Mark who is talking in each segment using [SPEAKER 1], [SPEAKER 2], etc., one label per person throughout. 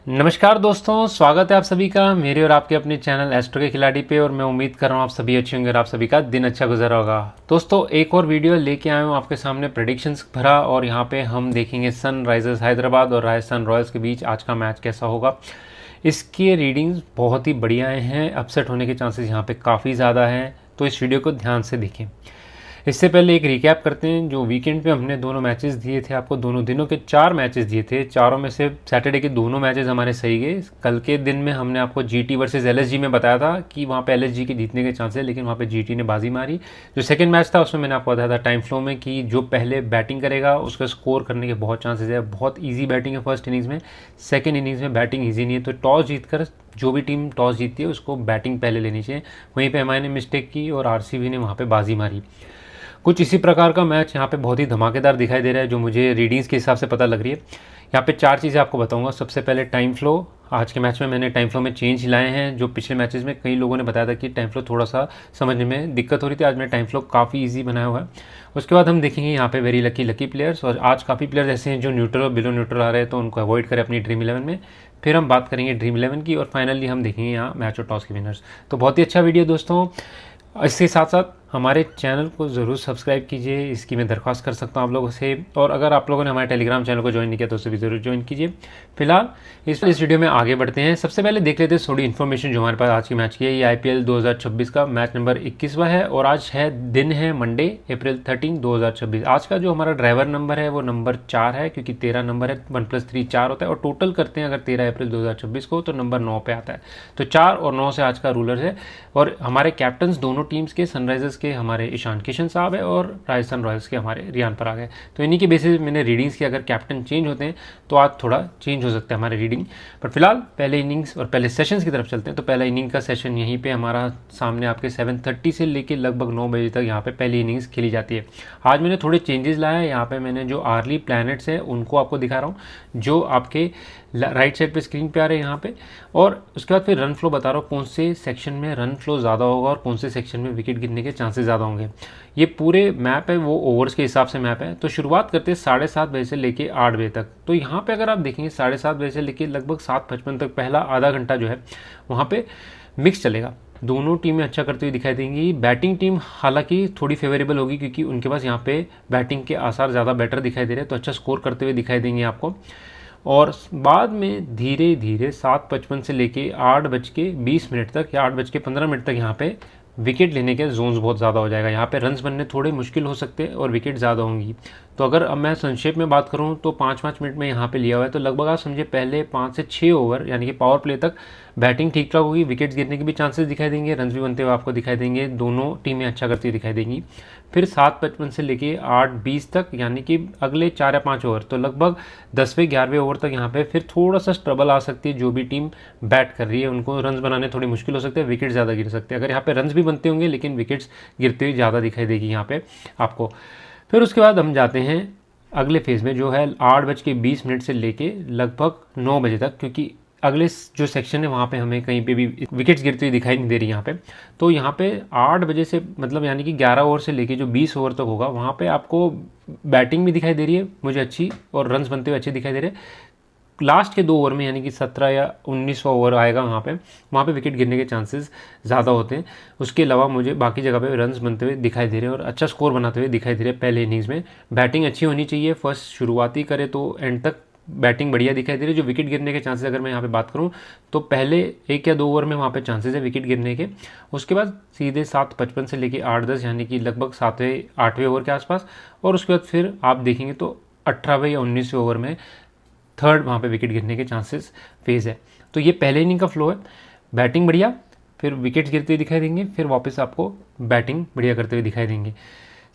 [SPEAKER 1] नमस्कार दोस्तों, स्वागत है आप सभी का मेरे और आपके अपने चैनल एस्ट्रो के खिलाड़ी पे। और मैं उम्मीद कर रहा हूँ आप सभी अच्छे होंगे और आप सभी का दिन अच्छा गुजरा होगा। दोस्तों, एक और वीडियो लेके आया हूँ आपके सामने प्रेडिक्शंस भरा, और यहाँ पे हम देखेंगे सनराइजर्स हैदराबाद और राजस्थान रॉयल्स के बीच आज का मैच कैसा होगा। इसके रीडिंग्स बहुत ही बढ़िया हैं, अपसेट होने के चांसेस यहाँ पे काफ़ी ज़्यादा हैं, तो इस वीडियो को ध्यान से देखें। इससे पहले एक रिकैप करते हैं। जो वीकेंड पे हमने दोनों मैचेस दिए थे आपको, दोनों दिनों के 4 मैचेस दिए थे, चारों में से सैटरडे के दोनों मैचेस हमारे सही गए। कल के दिन में हमने आपको जीटी वर्सेस एलएसजी में बताया था कि वहाँ पे एलएसजी के जीतने के चांस है, लेकिन वहाँ पे जीटी ने बाजी मारी। जो सेकंड मैच था उसमें मैंने आपको बताया था टाइम फ्लो में कि जो पहले बैटिंग करेगा उसका स्कोर करने के बहुत चांसेस है। बहुत ईजी बैटिंग है फर्स्ट इनिंग्स में, सेकेंड इनिंग्स में बैटिंग ईजी नहीं है, तो टॉस जीतकर जो भी टीम टॉस जीतती है उसको बैटिंग पहले लेनी चाहिए। वहीं पे हमारे ने मिस्टेक की और आरसीबी ने वहाँ पे बाजी मारी। कुछ इसी प्रकार का मैच यहाँ पे बहुत ही धमाकेदार दिखाई दे रहा है, जो मुझे रीडिंग्स के हिसाब से पता लग रही है। यहाँ पे 4 चीज़ें आपको बताऊंगा। सबसे पहले टाइम फ्लो। आज के मैच में मैंने टाइम फ्लो में चेंज लाए हैं। जो पिछले मैचेस में कई लोगों ने बताया था कि टाइम फ्लो थोड़ा सा समझने में दिक्कत हो रही थी, आज मैंने टाइम फ्लो काफ़ी ईजी बनाया हुआ है। उसके बाद हम देखेंगे यहाँ पे वेरी लकी प्लेयर्स, और आज काफ़ी प्लेयर्स ऐसे हैं जो न्यूट्रल और बिलो न्यूट्रल आ रहे हैं, तो उनको अवॉइड करें अपनी ड्रीम 11 में। फिर हम बात करेंगे ड्रीम 11 की, और फाइनली हम देखेंगे यहाँ मैच और टॉस के विनर्स। तो बहुत ही अच्छा वीडियो दोस्तों। इसके साथ साथ हमारे चैनल को ज़रूर सब्सक्राइब कीजिए, इसकी मैं दरख्वास्त कर सकता हूँ आप लोगों से। और अगर आप लोगों ने हमारे टेलीग्राम चैनल को ज्वाइन नहीं किया तो उसे भी ज़रूर ज्वाइन कीजिए। फिलहाल इस वीडियो में आगे बढ़ते हैं। सबसे पहले देख लेते हैं थोड़ी इन्फॉर्मेशन जो हमारे पास आज की मैच की है। ये आईपीएल 2026 का मैच नंबर 21वां है, और आज है दिन है मंडे अप्रैल 13, 2026। आज का जो हमारा ड्राइवर नंबर है वो नंबर 4 है, क्योंकि 13 नंबर है, 1+3 4 होता है, और टोटल करते हैं अगर 13 अप्रैल 2026 को तो नंबर 9 पे आता है। तो 4 और 9 से आज का रूलर है। और हमारे कैप्टन्स दोनों टीम्स के, सनराइजर्स के हमारे ईशान किशन साहब है, और राजस्थान रॉयल्स के हमारे रियान पराग है। तो इन्हीं के बेसिस मैंने रीडिंग्स की, अगर कैप्टन चेंज होते हैं तो आज थोड़ा चेंज हो सकता है हमारे रीडिंग। पर फिलहाल पहले इनिंग्स और पहले सेशंस की तरफ चलते हैं। तो पहला इनिंग का सेशन यहीं पे हमारा सामने आपके 7:30 से लेके लगभग 9 बजे तक यहाँ पे पहली इनिंग्स खेली जाती है। आज मैंने थोड़े चेंजेस लाए हैं। यहाँ पे मैंने जो अर्ली प्लैनेट्स हैं उनको आपको दिखा रहा हूँ, जो आपके राइट साइड पे स्क्रीन पे आ रहे हैं यहाँ पे। और उसके बाद फिर रन फ्लो बता रहा हूँ, कौन से सेक्शन में रन फ्लो ज़्यादा होगा और कौन से सेक्शन में विकेट गिरने के चांसेस ज़्यादा होंगे। ये पूरे मैप है वो ओवर्स के हिसाब से मैप है। तो शुरुआत करते हैं 7:30 बजे से लेके 8 बजे तक। तो यहाँ पे अगर आप देखेंगे 7:30 बजे से लेके लगभग 7:55 तक पहला आधा घंटा जो है वहाँ पे मिक्स चलेगा। दोनों टीमें अच्छा करती हुई दिखाई देंगी। बैटिंग टीम हालांकि थोड़ी फेवरेबल होगी, क्योंकि उनके पास यहाँ पे बैटिंग के आसार ज़्यादा बेटर दिखाई दे रहे हैं, तो अच्छा स्कोर करते हुए दिखाई देंगे आपको। और बाद में धीरे धीरे 7:55 से लेके 8:20 तक या 8:15 तक यहाँ पे विकेट लेने के जोन्स बहुत ज़्यादा हो जाएगा। यहाँ पे रन्स बनने थोड़े मुश्किल हो सकते हैं और विकेट ज़्यादा होंगी। तो अगर अब मैं संक्षेप में बात करूँ तो 5-5 मिनट में यहाँ पे लिया हुआ है, तो लगभग आप समझे पहले 5 से 6 ओवर यानी कि पावर प्ले तक बैटिंग ठीक ठाक होगी, विकेट्स गिरने के भी चांसेस दिखाई देंगे, रन्स भी बनते हुए आपको दिखाई देंगे, दोनों टीमें अच्छा करती हुई दिखाई देंगी। फिर 7:55 से लेके 8:20 तक यानी कि अगले 4 या 5 ओवर, तो लगभग 10वें 11वें ओवर तक यहाँ पे फिर थोड़ा सा स्ट्रगल आ सकती है। जो भी टीम बैट कर रही है उनको रन्स बनाने थोड़ी मुश्किल हो सकते हैं, विकेट ज़्यादा गिर सकते हैं। अगर यहाँ पे रन्स भी बनते होंगे लेकिन विकेट्स गिरते हुए ज़्यादा दिखाई देगी यहाँ पे आपको। फिर उसके बाद हम जाते हैं अगले फेज़ में, जो है 8:20 से लेके लगभग 9 बजे तक, क्योंकि अगले जो सेक्शन है वहाँ पे हमें कहीं पे भी विकेट्स गिरती हुई दिखाई नहीं दे रही यहाँ पे। तो यहाँ पे 8 बजे से मतलब यानी कि 11 ओवर से लेके जो 20 ओवर तक होगा वहाँ पे आपको बैटिंग भी दिखाई दे रही है मुझे अच्छी, और रन्स बनते हुए अच्छे दिखाई दे रहे हैं। लास्ट के 2 ओवर में यानी कि 17 या 19वां ओवर आएगा वहाँ पे विकेट गिरने के चांसेस ज़्यादा होते हैं। उसके अलावा मुझे बाकी जगह पे रन्स बनते हुए दिखाई दे रहे हैं और अच्छा स्कोर बनाते हुए दिखाई दे रहे हैं। पहले इनिंग्स में बैटिंग अच्छी होनी चाहिए, फर्स्ट शुरुआती करे तो एंड तक बैटिंग बढ़िया दिखाई दे रही है। जो विकेट गिरने के चांसेस अगर मैं यहाँ पे बात करूँ तो पहले 1 या 2 ओवर में वहाँ पे चांसेस है विकेट गिरने के। उसके बाद सीधे 7:55 से लेके 8:10 यानी कि लगभग 7वें 8वें ओवर के आसपास, और उसके बाद फिर आप देखेंगे तो 18वें या 19वें ओवर में थर्ड वहाँ पे विकेट गिरने के चांसेस फेज़ है। तो ये पहले इनिंग का फ्लो है, बैटिंग बढ़िया, फिर विकेट्स गिरते हुए दिखाई देंगे, फिर वापस आपको बैटिंग बढ़िया करते हुए दिखाई देंगे।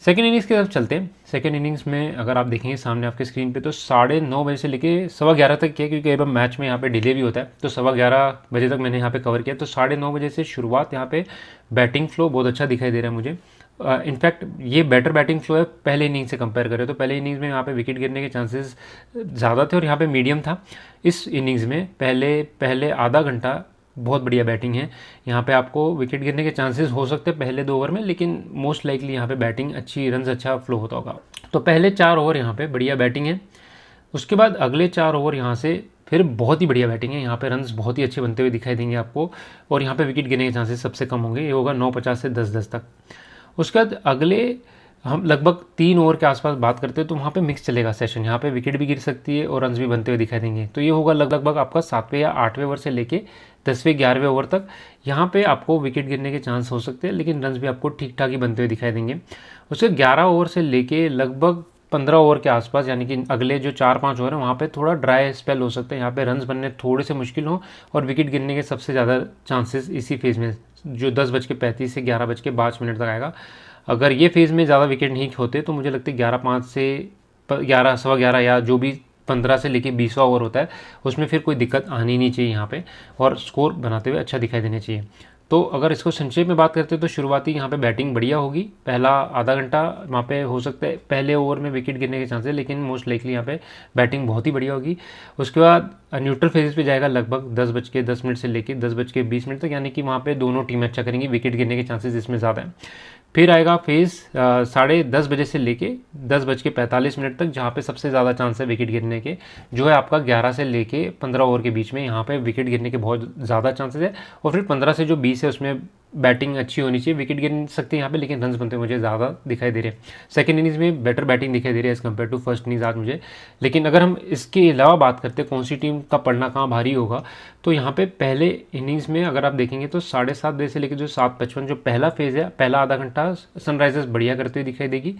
[SPEAKER 1] सेकेंड इनिंग्स की तरफ चलते हैं। सेकेंड इनिंग्स में अगर आप देखेंगे सामने आपके स्क्रीन पे तो 9:30 बजे से लेके 11:15 तक किया, क्योंकि कई बार मैच में यहाँ पे डिले भी होता है, तो 11:15 बजे तक मैंने यहाँ पे कवर किया। तो 9:30 बजे से शुरुआत यहाँ पे बैटिंग फ्लो बहुत अच्छा दिखाई दे रहा है मुझे। इनफैक्ट ये बेटर बैटिंग फ्लो है पहले इनिंग से कंपेयर करें तो। पहले इनिंग्स में यहाँ पे विकेट गिरने के चांसेस ज़्यादा थे और यहाँ पे मीडियम था। इस इनिंग्स में पहले आधा घंटा बहुत बढ़िया बैटिंग है। यहाँ पे आपको विकेट गिरने के चांसेस हो सकते हैं पहले 2 ओवर में, लेकिन मोस्ट लाइकली यहाँ पे बैटिंग अच्छी, रन्स अच्छा फ्लो होता होगा। तो पहले 4 ओवर यहाँ पे बढ़िया बैटिंग है। उसके बाद अगले 4 ओवर यहाँ से फिर बहुत ही बढ़िया बैटिंग है, यहाँ पे रन्स बहुत ही अच्छे बनते हुए दिखाई देंगे आपको, और यहाँ पे विकेट गिरने के चांसेस सबसे कम होंगे, ये होगा 9:50 से 10:10 तक। उसके बाद अगले हम लगभग 3 ओवर के आसपास बात करते हैं तो वहाँ पे मिक्स चलेगा सेशन, यहाँ पे विकेट भी गिर सकती है और रन्स भी बनते हुए दिखाई देंगे। तो ये होगा लगभग आपका 7वें या 8वें ओवर से लेके 10वें 11वें ओवर तक। यहाँ पे आपको विकेट गिरने के चांस हो सकते हैं, लेकिन रन्स भी आपको ठीक ठाक ही बनते हुए दिखाई देंगे। उसके 11 ओवर से लेके लगभग 15 ओवर के आसपास, यानी कि अगले जो 4-5 ओवर हैं वहाँ पे थोड़ा ड्राई स्पेल हो सकता है, यहाँ पे रन्स बनने थोड़े से मुश्किल हों और विकेट गिरने के सबसे ज़्यादा चांसेस इसी फेज़ में, जो 10:35 से 11:05 तक आएगा। अगर ये फेज़ में ज़्यादा विकेट नहीं होते तो मुझे लगता है 11:05 से 11, सवा 11 या जो भी 15 से लेके 20वां ओवर होता है उसमें फिर कोई दिक्कत आनी नहीं चाहिए यहाँ पे, और स्कोर बनाते हुए अच्छा दिखाई देना चाहिए। तो अगर इसको संक्षेप में बात करते हैं तो शुरुआती यहाँ पे बैटिंग बढ़िया होगी, पहला आधा घंटा वहाँ पे हो सकता है पहले ओवर में विकेट गिरने के चांसेस, लेकिन मोस्ट लाइकली यहाँ पे बैटिंग बहुत ही बढ़िया होगी। उसके बाद न्यूट्रल फेजेस पे जाएगा लगभग 10:10 से लेके 10:20 तक, यानी कि वहाँ पे दोनों टीमें अच्छा करेंगी, विकेट गिरने के चांसेस इसमें ज़्यादा हैं। फिर आएगा फेज़ 10:30 बजे से लेके 10:45 तक, जहाँ पे सबसे ज़्यादा चांस है विकेट गिरने के, जो है आपका 11 से लेके 15 ओवर के बीच में, यहाँ पे विकेट गिरने के बहुत ज़्यादा चांसेस है। और फिर 15 से जो 20 है उसमें बैटिंग अच्छी होनी चाहिए, विकेट गिर सकते हैं यहाँ पे, लेकिन रन्स बनते हुए मुझे ज़्यादा दिखाई दे रहे हैं। सेकंड इनिंग्स में बेटर बैटिंग दिखाई दे रही है as compare to first innings आज मुझे। लेकिन अगर हम इसके अलावा बात करते हैं कौन सी टीम का पड़ना कहाँ भारी होगा, तो यहाँ पे पहले इनिंग्स में अगर आप देखेंगे तो 7:30 बजे से लेकर जो 7:55 जो पहला फेज़ है, पहला आधा घंटा सनराइजर्स बढ़िया करते हुए दिखाई देगी।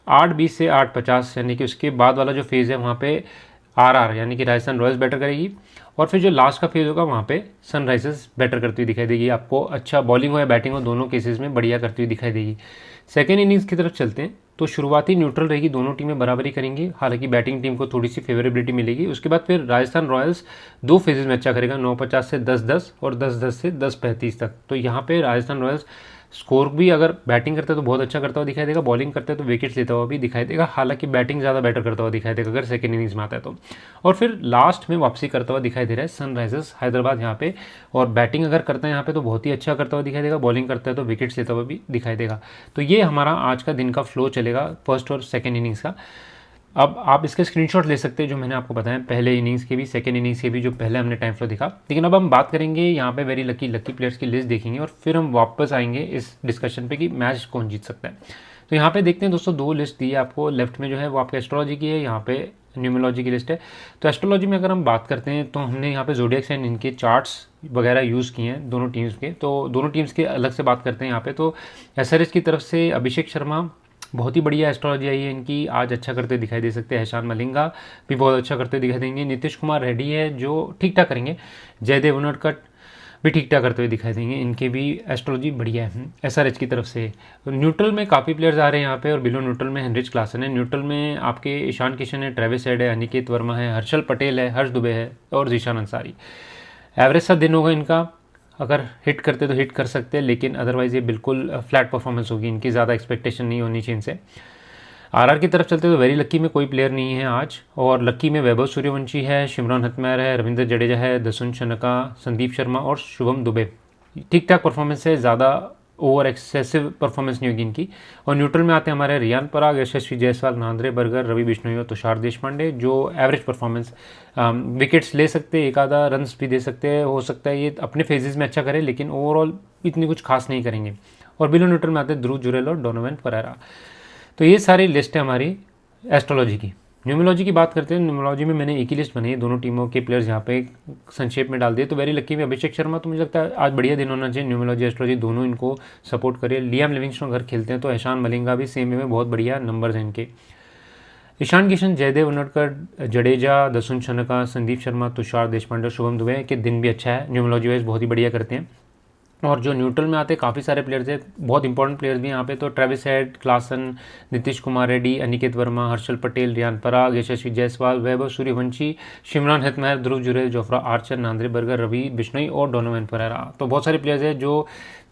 [SPEAKER 1] 8:20 से 8:50 यानी कि उसके बाद वाला जो फेज़ है वहाँ पे आरआर यानी कि राजस्थान रॉयल्स बैटर करेगी, और फिर जो लास्ट का फेज होगा वहाँ पे सनराइजर्स बैटर करती हुई दिखाई देगी। आपको अच्छा बॉलिंग हो या बैटिंग हो, दोनों केसेस में बढ़िया करती हुई दिखाई देगी। सेकेंड इनिंग्स की तरफ चलते हैं तो शुरुआती न्यूट्रल रहेगी, दोनों टीमें बराबरी करेंगी, हालांकि बैटिंग टीम को थोड़ी सी फेवरेबिलिटी मिलेगी। उसके बाद फिर राजस्थान रॉयल्स 2 फेजेस में अच्छा करेगा, 9:50 से 10:10 और 10:10 से 10:35 तक। तो यहाँ पे राजस्थान रॉयल्स स्कोर भी अगर बैटिंग करते तो बहुत अच्छा करता हुआ दिखाई देगा, बॉलिंग करते तो विकेट्स लेता हुआ भी दिखाई देगा, हालांकि बैटिंग ज़्यादा बेटर करता हुआ दिखाई देगा अगर सेकेंड इनिंग्स में आता है तो। और फिर लास्ट में वापसी करता हुआ दिखाई दे रहा है सनराइजर्स हैदराबाद यहाँ पे, और बैटिंग अगर करता है यहाँ पे तो बहुत ही अच्छा करता हुआ दिखाई देगा, बॉलिंग करता है तो विकेट्स लेता हुआ भी दिखाई देगा। तो ये हमारा आज का दिन का फ्लो चलेगा फर्स्ट और सेकेंड इनिंग्स का। अब आप इसके स्क्रीनशॉट ले सकते हैं जो मैंने आपको बताया, पहले इनिंग्स के भी सेकेंड इनिंग्स के भी, जो पहले हमने टाइम फ्लो दिखा। लेकिन अब हम बात करेंगे यहाँ पे वेरी लकी प्लेयर्स की लिस्ट देखेंगे, और फिर हम वापस आएंगे इस डिस्कशन पे कि मैच कौन जीत सकता है। तो यहाँ पे देखते हैं दोस्तों, 2 लिस्ट दी है आपको, लेफ्ट में जो है वो आपके एस्ट्रोलॉजी की है, यहाँ पे न्यूमरोलॉजी की लिस्ट है। तो एस्ट्रोलॉजी में अगर हम बात करते हैं तो हमने यहाँ पे ज़ोडिएक साइन इनके चार्ट्स वगैरह यूज़ किए हैं दोनों टीम्स के। तो दोनों टीम्स के अलग से बात करते हैं यहाँ पे। तो एसआरएच की तरफ से अभिषेक शर्मा, बहुत ही बढ़िया एस्ट्रोलॉजी आई है इनकी, आज अच्छा करते दिखाई दे सकते हैं। हशान मलिंगा भी बहुत अच्छा करते दिखाई देंगे। नीतीश कुमार रेड्डी है जो ठीक ठाक करेंगे। जयदेव उनडकट भी ठीक ठाक करते हुए दिखाई देंगे, इनके भी एस्ट्रोलॉजी बढ़िया है एसआरएच की तरफ से। न्यूट्रल में काफ़ी प्लेयर्स आ रहे हैं यहाँ पे, और बिलो न्यूट्रल में हेनरिच क्लासन है। न्यूट्रल में आपके ईशान किशन है, ट्रेविस हेड है, अनिकेत वर्मा है, हर्षल पटेल है, हर्ष दुबे है और जीशान अंसारी। एवरेज सा दिन होगा इनका, अगर हिट करते तो हिट कर सकते हैं, लेकिन अदरवाइज़ ये बिल्कुल फ्लैट परफॉर्मेंस होगी इनकी, ज़्यादा एक्सपेक्टेशन नहीं होनी चाहिए इनसे। आरआर की तरफ चलते तो वेरी लक्की में कोई प्लेयर नहीं है आज, और लक्की में वैभव सूर्यवंशी है, शिमरॉन हथमैर है, रविंद्र जडेजा है, दसुन शनका, संदीप शर्मा और शुभम दुबे। ठीक ठाक परफॉर्मेंस है, ज़्यादा ओवर एक्सेसिव परफॉर्मेंस नहीं होगी इनकी। और न्यूट्रल में आते हैं हमारे रियान पराग, यशस्वी जायसवाल, नांद्रे बर्गर, रवि बिश्नोई और तुषार देशपांडे, जो एवरेज परफॉर्मेंस, विकेट्स ले सकते हैं, एक आधा रन्स भी दे सकते हैं, हो सकता है ये अपने फेजेस में अच्छा करे, लेकिन ओवरऑल इतनी कुछ खास नहीं करेंगे। और बिलो न्यूट्रल में आते हैं ध्रुव जुरेल और डोनोवन परेरा। तो ये सारी लिस्ट है हमारी एस्ट्रोलॉजी की। न्यूमरोलॉजी की बात करते हैं, न्यूमरोलॉजी में मैंने एक ही लिस्ट बनाई है, दोनों टीमों के प्लेयर्स यहाँ पे संक्षेप में डाल दिए। तो वेरी लकी में अभिषेक शर्मा, तो मुझे लगता है आज बढ़िया दिन होना चाहिए, न्यूमरोलॉजी एस्ट्रोलॉजी दोनों इनको सपोर्ट करे। लियाम लिविंगस्टोन अगर खेलते हैं तो हशान मलिंगा भी सेम में बहुत बढ़िया नंबर्स हैं इनके। ईशान किशन, जयदेव उनडकट, जडेजा, दसुन शनका, संदीप शर्मा, तुषार देशपांडे, शुभम दुबे के दिन भी अच्छा है, न्यूमरोलॉजी वाइज बहुत ही बढ़िया करते हैं। और जो न्यूट्रल में आते हैं काफ़ी सारे प्लेयर्स हैं, बहुत इंपॉर्टेंट प्लेयर्स भी यहाँ पे। तो Travis Head, Klaasen, Nitish Kumar Reddy, Aniket Verma, Harshal Patel, Riyan Parag, Yashasvi Jaiswal, Vaibhav Suryavanshi, Shimron Hetmyer, Dhruv Jurel, Jofra Archer, Nandre Burger, Ravi Bishnoi और डोनोवन परेरा। तो बहुत सारे प्लेयर्स हैं जो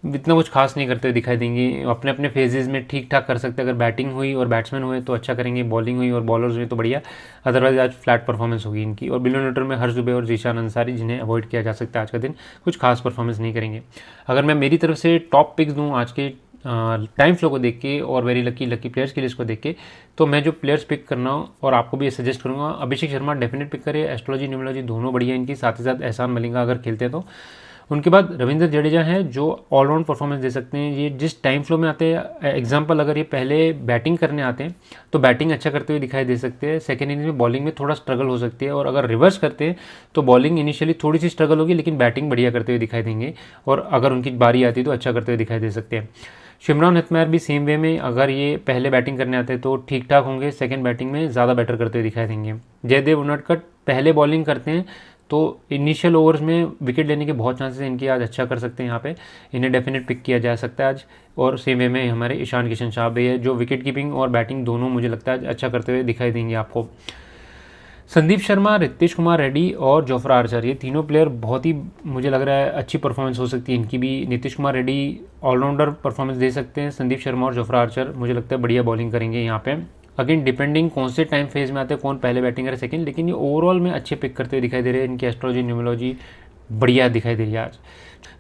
[SPEAKER 1] इतना कुछ खास नहीं करते दिखाई देंगे, अपने अपने फेजेस में ठीक ठाक कर सकते हैं। अगर बैटिंग हुई और बैट्समैन हुए तो अच्छा करेंगे, बॉलिंग हुई और बॉलर्स हुए तो बढ़िया, अदरवाइज आज फ्लैट परफॉर्मेंस होगी इनकी। और बिलो न्यूट्रल में हर्ष दुबे और जीशान अंसारी, जिन्हें अवॉइड किया जा सकता है आज का दिन, कुछ खास परफॉर्मेंस नहीं करेंगे। अगर मैं मेरी तरफ से टॉप पिक्स दूँ आज के टाइम फ्लो को देख के और वेरी लकी प्लेयर्स की लिस्ट को देख के, तो मैं जो प्लेयर्स पिक करना हूँ और आपको भी सजेस्ट करूँगा, अभिषेक शर्मा डेफिनेट पिक करिए, एस्ट्रोलॉजी न्यूमरोलॉजी दोनों बढ़िया इनकी, साथ ही साथ एहसान मलिंगा अगर खेलते हैं तो। उनके बाद रविंद्र जडेजा हैं जो ऑलराउंड परफॉर्मेंस दे सकते हैं, ये जिस टाइम फ्लो में आते हैं, एग्जांपल अगर ये पहले बैटिंग करने आते हैं तो बैटिंग अच्छा करते हुए दिखाई दे सकते हैं, सेकेंड इनिंग में बॉलिंग में थोड़ा स्ट्रगल हो सकती है, और अगर रिवर्स करते हैं तो बॉलिंग इनिशियली थोड़ी सी स्ट्रगल होगी लेकिन बैटिंग बढ़िया करते हुए दिखाई देंगे, और अगर उनकी बारी आती है तो अच्छा करते हुए दिखाई दे सकते हैं। शिमरॉन हेटमायर भी सेम वे में, अगर ये पहले बैटिंग करने आते हैं तो ठीक ठाक होंगे, सेकंड बैटिंग में ज़्यादा बेटर करते हुए दिखाई देंगे। जयदेव उनडकट पहले बॉलिंग करते हैं तो इनिशियल ओवर्स में विकेट लेने के बहुत चांसेस हैं इनकी, आज अच्छा कर सकते हैं यहाँ पे, इन्हें डेफिनेट पिक किया जा सकता है आज। और सेम वे में हमारे ईशान किशन शाह भी है जो विकेट कीपिंग और बैटिंग दोनों मुझे लगता है अच्छा करते हुए दिखाई देंगे आपको। संदीप शर्मा, रितेश कुमार रेड्डी और जोफ्रा आर्चर, ये तीनों प्लेयर बहुत ही मुझे लग रहा है अच्छी परफॉर्मेंस हो सकती है इनकी भी। नीतीश कुमार रेड्डी ऑलराउंडर परफॉर्मेंस दे सकते हैं, संदीप शर्मा और जोफ्रा आर्चर मुझे लगता है बढ़िया बॉलिंग करेंगे यहाँ पे। अगेन डिपेंडिंग कौन से टाइम फेज में आते हैं, कौन पहले बैटिंग करे सेकंड, लेकिन ये ओवरऑल में अच्छे पिक करते हुए दिखाई दे रहे हैं, इनकी एस्ट्रोलॉजी न्यूमरोलॉजी बढ़िया दिखाई दे रही है आज।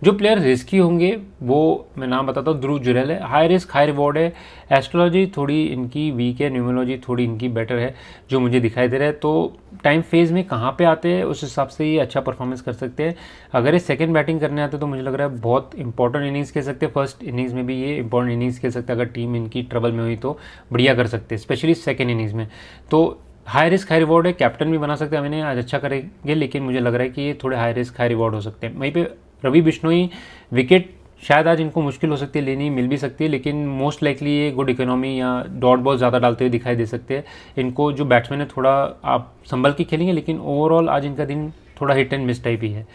[SPEAKER 1] जो प्लेयर रिस्की होंगे वो मैं नाम बताता हूँ, ध्रुव जुरैल है, हाई रिस्क हाई रिवॉर्ड है, एस्ट्रोलॉजी थोड़ी इनकी वीक है, न्यूमरोलॉजी थोड़ी इनकी बेटर है जो मुझे दिखाई दे रहा है। तो टाइम फेज में कहाँ पे आते हैं उस हिसाब से ये अच्छा परफॉर्मेंस कर सकते हैं। अगर ये सेकंड बैटिंग करने आते हैं तो मुझे लग रहा है बहुत इंपॉर्टेंट इनिंग्स खेल सकते हैं, फर्स्ट इनिंग्स में भी ये इंपॉर्टेंट इनिंग्स खेल सकते हैं, अगर टीम इनकी ट्रबल में हुई तो बढ़िया कर सकते हैं, स्पेशली सेकेंड इनिंग्स में। तो हाई रिस्क हाई रिवॉर्ड है, कैप्टन भी बना सकते हैं, मैंने आज अच्छा करेंगे, लेकिन मुझे लग रहा है कि ये थोड़े हाई रिस्क हाई रिवॉर्ड हो सकते हैं। वहीं पे रवि बिश्नोई, विकेट शायद आज इनको मुश्किल हो सकती है लेनी, मिल भी सकती है, लेकिन मोस्ट लाइकली ये गुड इकोनॉमी या डॉट बॉल ज़्यादा डालते हुए दिखाई दे सकते हैं। इनको जो बैट्समैन है थोड़ा आप संभल के खेलेंगे, लेकिन ओवरऑल आज इनका दिन थोड़ा हिट एंड मिस टाइप ही है।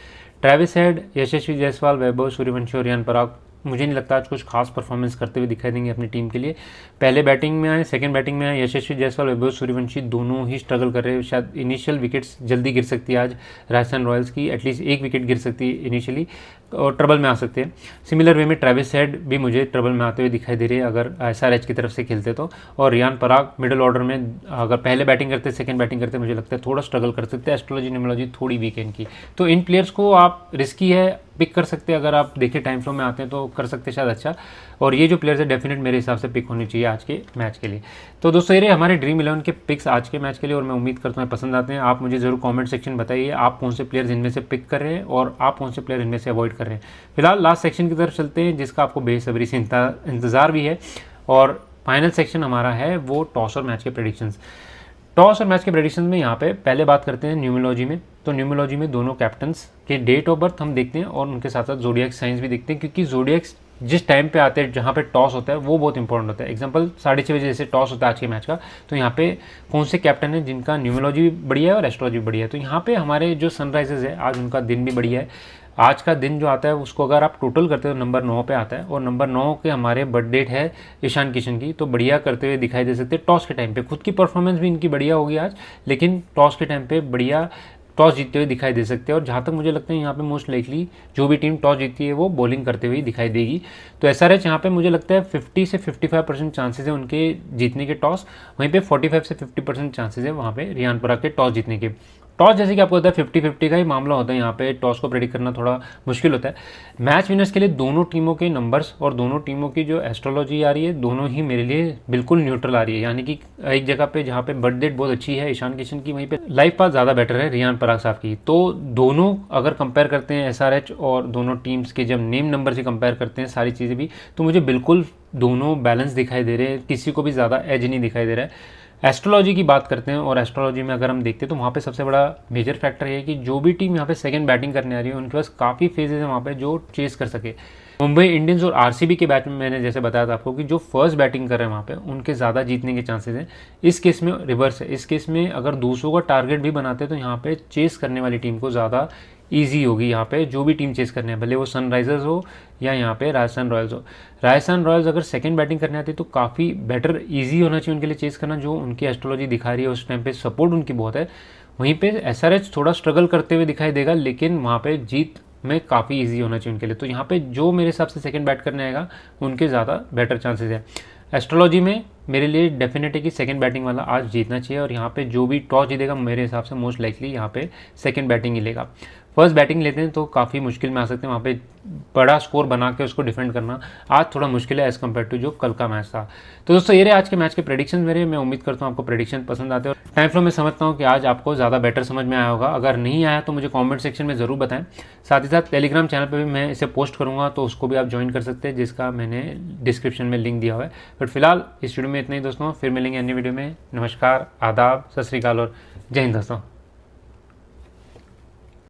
[SPEAKER 1] ट्रेविस हेड, यशस्वी जायसवाल, वैभव सूर्यवंशी और रियान पराग मुझे नहीं लगता आज कुछ खास परफॉर्मेंस करते हुए दिखाई देंगे अपनी टीम के लिए। पहले बैटिंग में आए, सेकंड बैटिंग में आए, यशस्वी जायसवाल, वैभव सूर्यवंशी दोनों ही स्ट्रगल कर रहे हैं, शायद इनिशियल विकेट्स जल्दी गिर सकती है आज राजस्थान रॉयल्स की, एटलीस्ट एक विकेट गिर सकती है इनिशियली और ट्रबल में आ सकते हैं। सिमिलर वे में ट्रेविस हेड भी मुझे ट्रबल में आते हुए दिखाई दे रही है अगर SRH की तरफ से खेलते तो, और रियान पराग मिडिल ऑर्डर में अगर पहले बैटिंग करते सेकंड बैटिंग करते मुझे लगता है थोड़ा स्ट्रगल कर सकते हैं, एस्ट्रोलॉजी न्यूमरोलॉजी थोड़ी वीक है इनकी। तो इन प्लेयर्स को आप रिस्की है पिक कर सकते हैं, अगर आप देखें टाइम फ्लो में आते हैं तो कर सकते हैं शायद अच्छा, और ये जो प्लेयर्स है डेफिनेट मेरे हिसाब से पिक होनी चाहिए आज के मैच के लिए। तो दोस्तों ये हमारे ड्रीम 11 के पिक्स आज के मैच के लिए, और मैं उम्मीद करता हूँ पसंद आते हैं। आप मुझे जरूर कमेंट सेक्शन बताइए आप कौन से प्लेयर्स इनमें से पिक कर रहे हैं और आप कौन से प्लेयर इनमें से अवॉइड कर रहे हैं। फिलहाल लास्ट सेक्शन की तरफ चलते हैं जिसका आपको बेसब्री से इंतजार भी है, और फाइनल सेक्शन हमारा है वो टॉस और मैच के प्रेडिक्शंस। टॉस और मैच के प्रेडिक्शंस में यहाँ पे पहले बात करते हैं न्यूमरोलॉजी में। तो न्यूमरोलॉजी में दोनों कैप्टन्स के डेट ऑफ बर्थ हम देखते हैं और उनके साथ साथ जोडिएक साइंस भी देखते हैं, क्योंकि जोडिएक्स जिस टाइम पे आते हैं जहाँ पे टॉस होता है वो बहुत इंपॉर्टेंट होता है। एग्जांपल 6:30 बजे जैसे टॉस होता है आज के मैच का, तो यहाँ पे कौन से कैप्टन है जिनका न्यूमरोलॉजी भी बढ़िया है और एस्ट्रोलॉजी भी बढ़िया है। तो यहाँ पे हमारे जो सनराइजर्स है आज उनका दिन भी बढ़िया है, आज का दिन जो आता है उसको अगर आप टोटल करते हो नंबर 9 पे आता है, और नंबर 9 के हमारे बर्थ डेट है ईशान किशन की, तो बढ़िया करते हुए दिखाई दे सकते हैं टॉस के टाइम पे। खुद की परफॉर्मेंस भी इनकी बढ़िया होगी आज, लेकिन टॉस के टाइम पे बढ़िया टॉस जीतते हुए दिखाई दे सकते हैं। और जहाँ तक मुझे लगता है यहाँ पे मोस्ट लाइकली जो भी टीम टॉस जीतती है वो बॉलिंग करते हुए दिखाई देगी। तो SRH यहाँ पे मुझे लगता है 50 से 55% चांसेस है उनके जीतने के टॉस, वहीं पे 45 से 50% चांसेस है वहाँ पे रियान पराग के टॉस जीतने के। टॉस जैसे कि आपको पता है 50-50 का ही मामला होता है, यहाँ पे टॉस को प्रेडिक्ट करना थोड़ा मुश्किल होता है। मैच विनर्स के लिए दोनों टीमों के नंबर्स और दोनों टीमों की जो एस्ट्रोलॉजी आ रही है दोनों ही मेरे लिए बिल्कुल न्यूट्रल आ रही है, यानी कि एक जगह पे जहाँ पे बर्थ डेट बहुत अच्छी है ईशान किशन की, वहीं पे लाइफ पाथ ज़्यादा बेटर है रियान पराग साहब की। तो दोनों अगर कंपेयर करते हैं SRH और दोनों टीम्स के जब नेम नंबर से कंपेयर करते हैं सारी चीज़ें भी, तो मुझे बिल्कुल दोनों बैलेंस दिखाई दे रहे हैं, किसी को भी ज़्यादा एज नहीं दिखाई दे रहा है। एस्ट्रोलॉजी की बात करते हैं, और एस्ट्रोलॉजी में अगर हम देखते हैं तो वहाँ पे सबसे बड़ा मेजर फैक्टर ये है कि जो भी टीम यहाँ पे सेकंड बैटिंग करने आ रही है उनके पास काफ़ी फेजेस है वहाँ पे जो चेस कर सके। मुंबई इंडियंस और RCB के बैच में मैंने जैसे बताया था आपको कि जो फर्स्ट बैटिंग कर रहे हैं वहाँ पे उनके ज़्यादा जीतने के चांसेस हैं। इस केस में रिवर्स है, इस केस में अगर दूसरों का टारगेट भी बनाते हैं तो यहाँ पे चेस करने वाली टीम को ज़्यादा ईजी होगी, यहाँ पे जो भी टीम चेस करने है, भले वो सनराइजर्स हो या यहाँ पे राजस्थान रॉयल्स हो। राजस्थान रॉयल्स अगर सेकंड बैटिंग करने आती है तो काफ़ी बेटर ईजी होना चाहिए उनके लिए चेस करना, जो उनकी एस्ट्रोलॉजी दिखा रही है उस टाइम पे सपोर्ट उनकी बहुत है। वहीं पे SRH थोड़ा स्ट्रगल करते हुए दिखाई देगा, लेकिन वहाँ पे जीत में काफ़ी ईजी होना चाहिए उनके लिए। तो यहाँ पे जो मेरे हिसाब से सेकंड बैट करने आएगा उनके ज़्यादा बेटर चांसेस है। एस्ट्रोलॉजी में मेरे लिए डेफिनेट है कि सेकंड बैटिंग वाला आज जीतना चाहिए, और यहाँ पे जो भी टॉस जीतेगा मेरे हिसाब से मोस्ट लाइकली यहाँ पे सेकंड बैटिंग ही लेगा। फर्स्ट बैटिंग लेते हैं तो काफ़ी मुश्किल में आ सकते हैं, वहाँ पे बड़ा स्कोर बना के उसको डिफेंड करना आज थोड़ा मुश्किल है एज़ कम्पेयर टू जो कल का मैच था। तो दोस्तों ये रहे आज के मैच के प्रेडिक्शन मेरे। मैं उम्मीद करता हूँ आपको प्रेडिक्शन पसंद आते हैं, और टाइम फ्लो में समझता हूँ कि आज आपको ज़्यादा बेटर समझ में आया होगा। अगर नहीं आया तो मुझे कॉमेंट सेक्शन में ज़रूर बताएं। साथ ही साथ टेलीग्राम चैनल पर भी मैं इसे पोस्ट करूँगा, तो उसको भी आप ज्वाइन कर सकते हैं, जिसका मैंने डिस्क्रिप्शन में लिंक दिया हुआ है। बट फिलहाल इस वीडियो में इतना ही दोस्तों, फिर मिलेंगे अन्य वीडियो में। नमस्कार, आदाब, सत श्री अकाल और जय हिंद दोस्तों।